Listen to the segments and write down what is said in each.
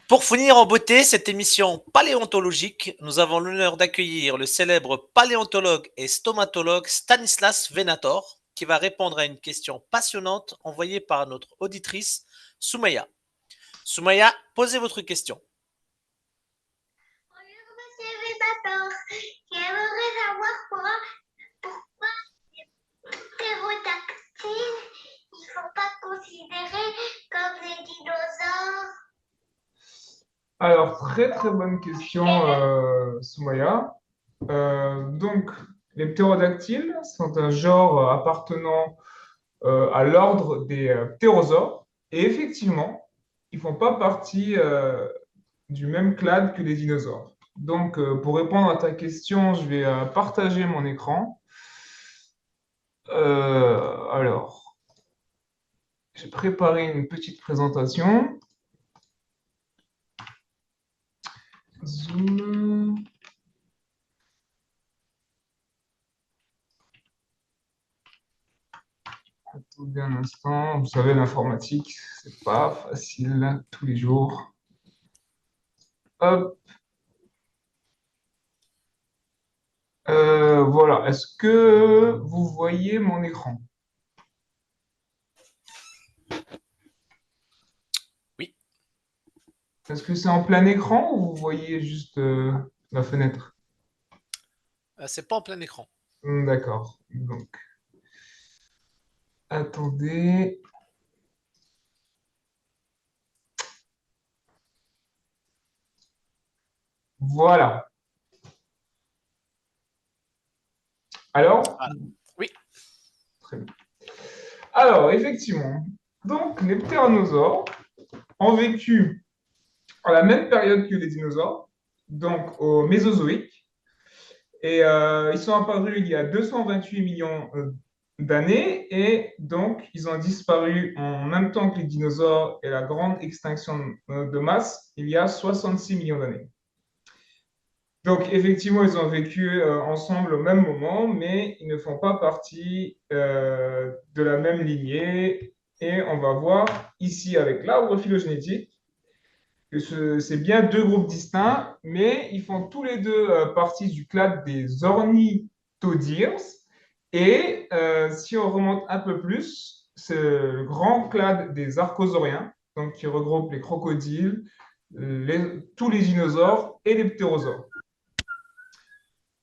Pour finir en beauté cette émission paléontologique, nous avons l'honneur d'accueillir le célèbre paléontologue et stomatologue Stanislas Venator, qui va répondre à une question passionnante envoyée par notre auditrice Soumaya. Soumaya, posez votre question. Bonjour, monsieur Venator. J'aimerais savoir pourquoi les ptérodactyles ne sont pas considérés comme des dinosaures. Alors, très très bonne question, Soumaya. Donc, les ptérodactyles sont un genre appartenant à l'ordre des ptérosaures. Et effectivement, ils ne font pas partie du même clade que les dinosaures. Donc, pour répondre à ta question, je vais partager mon écran. Alors, j'ai préparé une petite présentation. Zoom. Attendez un instant. Vous savez, l'informatique, c'est pas facile tous les jours. Hop. Voilà. Est-ce que vous voyez mon écran? Oui. Est-ce que c'est en plein écran ou vous voyez juste la fenêtre? C'est pas en plein écran. D'accord. Donc, attendez. Voilà. Alors? Ah, oui. Très bien. Alors, effectivement, donc les ptérosaures ont vécu à la même période que les dinosaures, donc au Mésozoïque. Et ils sont apparus il y a 228 millions d'années et donc ils ont disparu en même temps que les dinosaures et la grande extinction de masse il y a 66 millions d'années. Donc effectivement, ils ont vécu ensemble au même moment, mais ils ne font pas partie de la même lignée. Et on va voir ici avec l'arbre phylogénétique que c'est bien deux groupes distincts, mais ils font tous les deux partie du clade des ornithodiers. Et si on remonte un peu plus, c'est le grand clade des archosauriens, donc qui regroupe les crocodiles, tous les dinosaures et les ptérosaures.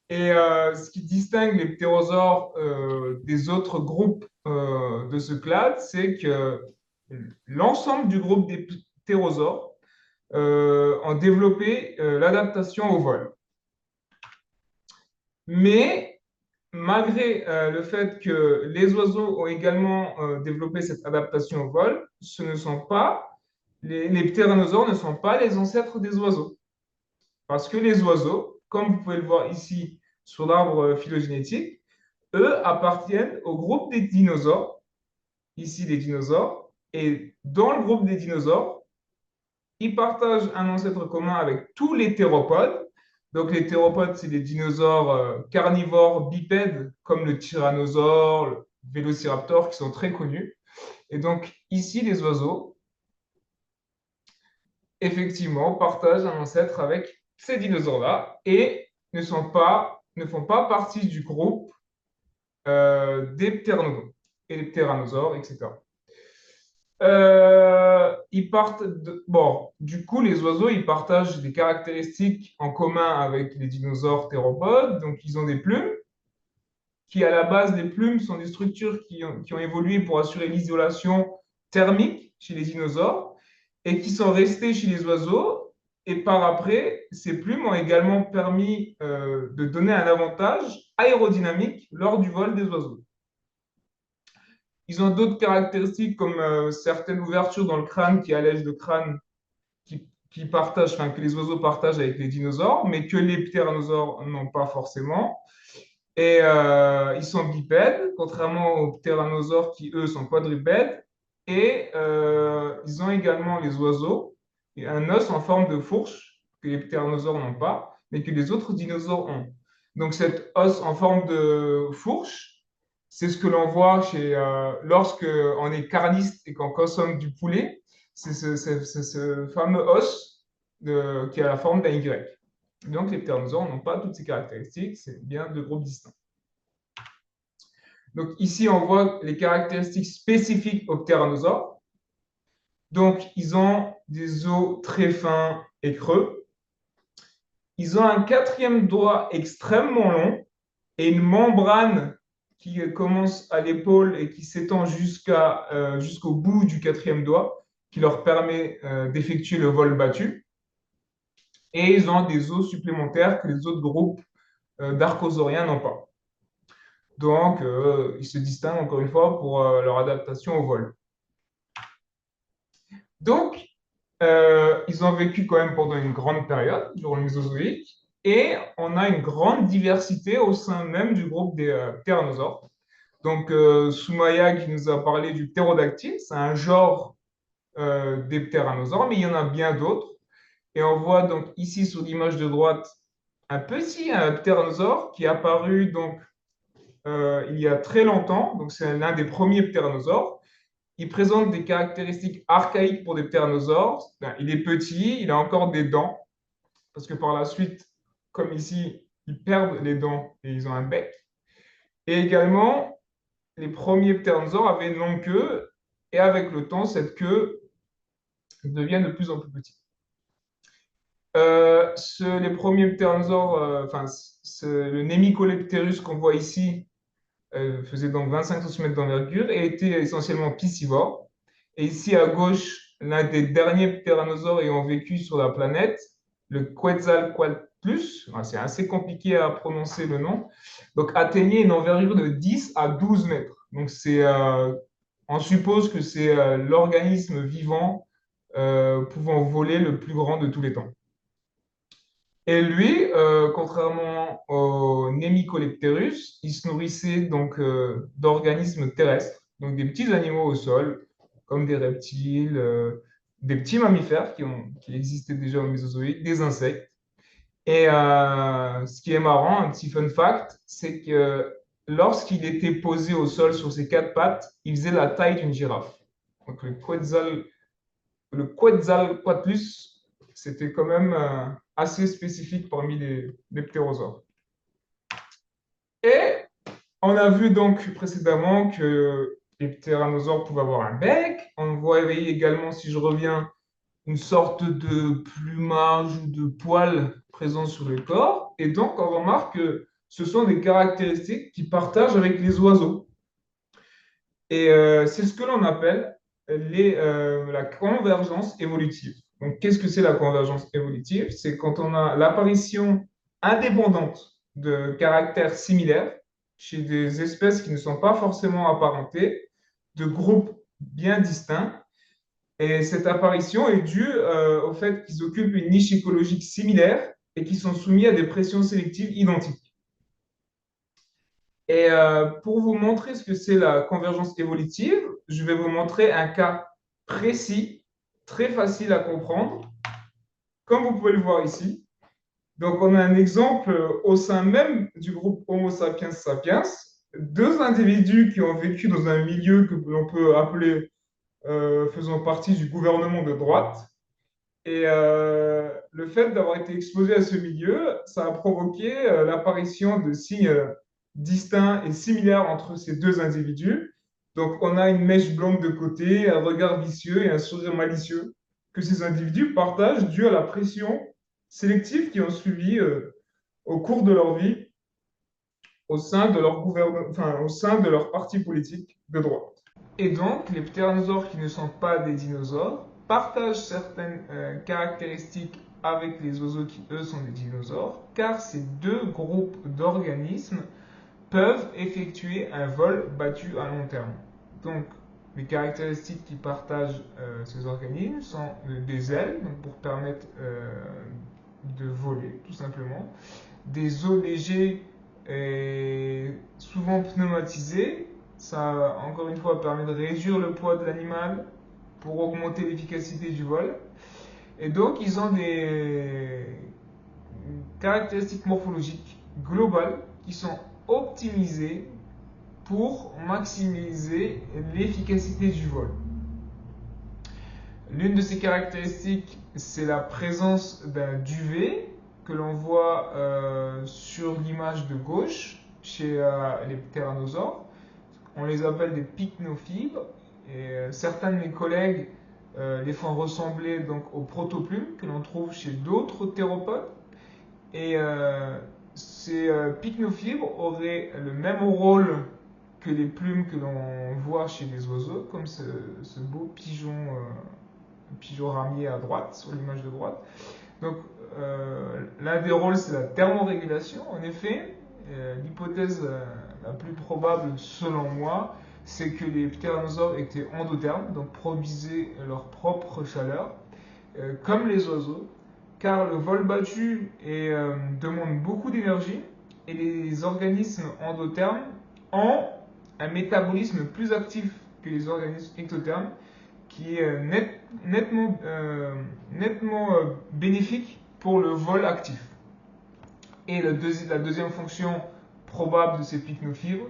Et ce qui distingue les ptérosaures des autres groupes de ce clade, c'est que l'ensemble du groupe des ptérosaures ont développé l'adaptation au vol. Mais malgré le fait que les oiseaux ont également développé cette adaptation au vol, ce ne sont pas les ptérosaures ne sont pas les ancêtres des oiseaux. Parce que les oiseaux, comme vous pouvez le voir ici sur l'arbre phylogénétique, eux appartiennent au groupe des dinosaures, ici les dinosaures, et dans le groupe des dinosaures, ils partagent un ancêtre commun avec tous les théropodes. Donc les théropodes, c'est des dinosaures carnivores bipèdes, comme le tyrannosaure, le vélociraptor, qui sont très connus. Et donc ici, les oiseaux, effectivement, partagent un ancêtre avec ces dinosaures-là et ne font pas partie du groupe des ptéranodons et des tyrannosaures, etc. Ils partent bon, du coup, les oiseaux, ils partagent des caractéristiques en commun avec les dinosaures théropodes. Donc, ils ont des plumes, qui à la base des plumes sont des structures qui ont évolué pour assurer l'isolation thermique chez les dinosaures et qui sont restées chez les oiseaux. Et par après, ces plumes ont également permis de donner un avantage aérodynamique lors du vol des oiseaux. Ils ont d'autres caractéristiques comme certaines ouvertures dans le crâne qui allègent le crâne que les oiseaux partagent avec les dinosaures, mais que les ptérosaures n'ont pas forcément. Et ils sont bipèdes, contrairement aux ptérosaures qui, eux, sont quadrupèdes. Et ils ont également, les oiseaux, un os en forme de fourche que les ptérosaures n'ont pas, mais que les autres dinosaures ont. Donc cet os en forme de fourche, c'est ce que l'on voit lorsque on est carniste et qu'on consomme du poulet. C'est ce fameux os qui a la forme d'un Y. Donc, les ptéronosaures n'ont pas toutes ces caractéristiques, c'est bien deux groupes distincts. Donc, ici, on voit les caractéristiques spécifiques aux ptéronosaures. Donc, ils ont des os très fins et creux. Ils ont un quatrième doigt extrêmement long et une membrane qui commence à l'épaule et qui s'étend jusqu'au bout du quatrième doigt, qui leur permet d'effectuer le vol battu. Et ils ont des os supplémentaires que les autres groupes d'archosauriens n'ont pas. Donc, ils se distinguent encore une fois pour leur adaptation au vol. Donc, ils ont vécu quand même pendant une grande période, durant le Mésozoïque, et on a une grande diversité au sein même du groupe des ptéronosaures. Donc, Soumaya qui nous a parlé du ptérodactyle, c'est un genre des ptéronosaures, mais il y en a bien d'autres. Et on voit donc ici sur l'image de droite un petit ptéronosaure qui est apparu donc, il y a très longtemps. Donc, c'est l'un des premiers ptéronosaures. Il présente des caractéristiques archaïques pour des ptéronosaures. Ben, il est petit, il a encore des dents, parce que par la suite, comme ici, ils perdent les dents et ils ont un bec. Et également, les premiers ptéronosaures avaient une longue queue, et avec le temps, cette queue devient de plus en plus petite. Les premiers ptéronosaures, le Némicoleptérus qu'on voit ici, faisait donc 25 cm d'envergure et était essentiellement piscivore. Et ici à gauche, l'un des derniers ptéronosaures ayant vécu sur la planète, le Quetzalcoatlus, c'est assez compliqué à prononcer le nom, donc atteignait une envergure de 10 à 12 mètres. Donc on suppose que c'est l'organisme vivant pouvant voler le plus grand de tous les temps. Et lui, contrairement au Némicoleptérus, il se nourrissait donc d'organismes terrestres, donc des petits animaux au sol, comme des reptiles, des petits mammifères qui existaient déjà au Mésozoïque, des insectes. Et ce qui est marrant, un petit fun fact, c'est que lorsqu'il était posé au sol sur ses quatre pattes, il faisait la taille d'une girafe. Donc le Quetzalcoatlus, c'était quand même assez spécifique parmi les ptérosaures. Et on a vu donc précédemment que les ptérosaures pouvaient avoir un bec. On voit également, si je reviens, une sorte de plumage ou de poils présents sur le corps. Et donc, on remarque que ce sont des caractéristiques qu'ils partagent avec les oiseaux. Et c'est ce que l'on appelle la convergence évolutive. Donc, qu'est-ce que c'est la convergence évolutive? C'est quand on a l'apparition indépendante de caractères similaires chez des espèces qui ne sont pas forcément apparentées, de groupes bien distincts. Et cette apparition est due au fait qu'ils occupent une niche écologique similaire et qui sont soumis à des pressions sélectives identiques. Et pour vous montrer ce que c'est la convergence évolutive, je vais vous montrer un cas précis, très facile à comprendre, comme vous pouvez le voir ici. Donc, on a un exemple au sein même du groupe Homo sapiens sapiens, deux individus qui ont vécu dans un milieu que l'on peut appeler faisant partie du gouvernement de droite. Et le fait d'avoir été exposé à ce milieu, ça a provoqué l'apparition de signes distincts et similaires entre ces deux individus. Donc, on a une mèche blonde de côté, un regard vicieux et un sourire malicieux que ces individus partagent dû à la pression sélective qui ont suivi au cours de leur vie au sein de leur au sein de leur parti politique de droite. Et donc, les ptérosaures qui ne sont pas des dinosaures partagent certaines caractéristiques avec les oiseaux qui, eux, sont des dinosaures, car ces deux groupes d'organismes peuvent effectuer un vol battu à long terme. Donc, les caractéristiques qui partagent ces organismes sont des ailes, donc pour permettre de voler, tout simplement, des os légers et souvent pneumatisés. Ça, encore une fois, permet de réduire le poids de l'animal pour augmenter l'efficacité du vol. Et donc, ils ont des caractéristiques morphologiques globales qui sont optimisées pour maximiser l'efficacité du vol. L'une de ces caractéristiques, c'est la présence d'un duvet que l'on voit sur l'image de gauche chez les ptéranodores. On les appelle des pycnofibres. Et certains de mes collègues les font ressembler donc aux protoplumes que l'on trouve chez d'autres théropodes. Et ces pycnofibres auraient le même rôle que les plumes que l'on voit chez les oiseaux, comme ce beau pigeon ramier à droite, sur l'image de droite. Donc, l'un des rôles, c'est la thermorégulation. En effet, l'hypothèse la plus probable, selon moi, c'est que les ptéranodores étaient endothermes, donc produisaient leur propre chaleur, comme les oiseaux, car le vol battu demande beaucoup d'énergie et les organismes endothermes ont un métabolisme plus actif que les organismes ectothermes, qui est nettement bénéfique pour le vol actif. Et la deuxième fonction probable de ces pycnofibres,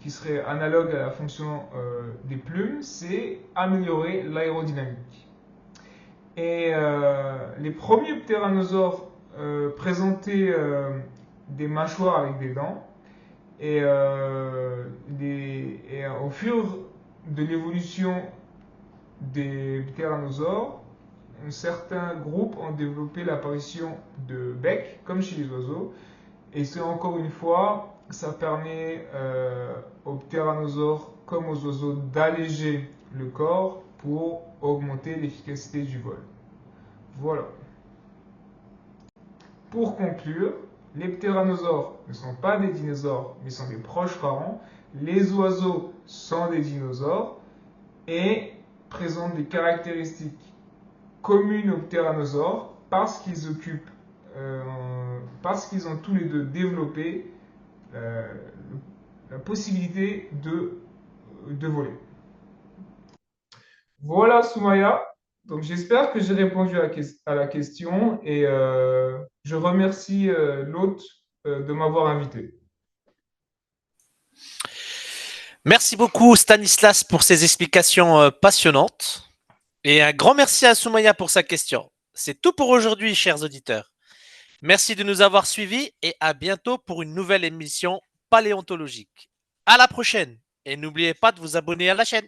qui serait analogue à la fonction des plumes, c'est améliorer l'aérodynamique. Et les premiers ptéranodores présentaient des mâchoires avec des dents. Et au fur de l'évolution des ptéranodores, certains groupes ont développé l'apparition de becs, comme chez les oiseaux. Et c'est encore une fois, ça permet aux ptéranodores, comme aux oiseaux, d'alléger le corps pour augmenter l'efficacité du vol. Voilà. Pour conclure, les ptéranodores ne sont pas des dinosaures, mais sont des proches parents. Les oiseaux sont des dinosaures et présentent des caractéristiques communes aux ptéranodores parce qu'ils ont tous les deux développé la possibilité de voler. Voilà, Soumaya. Donc, j'espère que j'ai répondu à la question et je remercie l'hôte de m'avoir invité. Merci beaucoup Stanislas pour ces explications passionnantes et un grand merci à Soumaya pour sa question. C'est tout pour aujourd'hui, chers auditeurs. Merci de nous avoir suivis et à bientôt pour une nouvelle émission paléontologique. À la prochaine et n'oubliez pas de vous abonner à la chaîne.